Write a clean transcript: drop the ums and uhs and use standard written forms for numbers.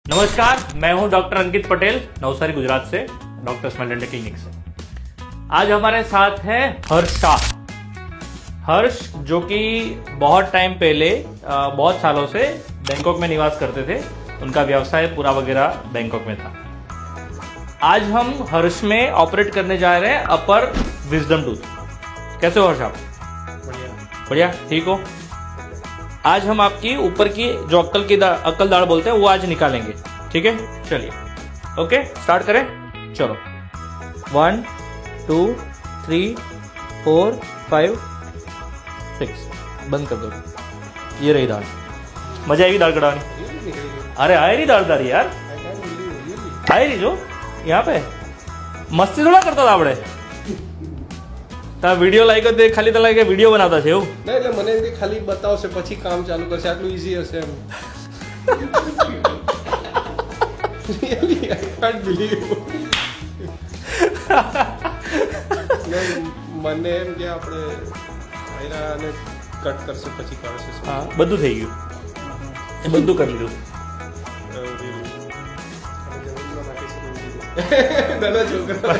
नमस्कार, मैं हूं डॉक्टर अंकित पटेल, नवसारी गुजरात से, डॉक्टर स्माइल डेंटल क्लिनिक से। आज हमारे साथ है हर्ष शाह। हर्ष जो कि बहुत टाइम पहले बहुत सालों से बैंकॉक में निवास करते थे, उनका व्यवसाय पूरा वगैरह बैंकॉक में था। आज हम हर्ष में ऑपरेट करने जा रहे हैं अपर विजडम टूथ। कैसे हो हर्ष आप? बढ़िया, ठीक हो? आज हम आपकी ऊपर की जो अक्कल दाढ़ बोलते हैं वो आज निकालेंगे, ठीक है? चलिए, ओके, स्टार्ट करें। चलो, 1 2 3 4 5 6। बंद कर दो। ये रही दाढ़। मजा आएगी दाढ़ कटाने? अरे आए रही दाढ़ यार, आए रही जो यहाँ पे मस्ती थोड़ा करता था આપણે વિડીયો લાગ્યો તે ખાલી તલા કે વિડીયો બનાવતા છે એવું ના, એટલે મને એમ ખાલી બતાવશે પછી કામ ચાલુ કરશે, આટલું ઈઝી હશે એમ. Really, I can't believe. મને એમ કે આપણે આયરાને કટ કરશે પછી કરશે. હા, બધું થઈ ગયું, એ બધું કરી લીધું. નાના છોકરા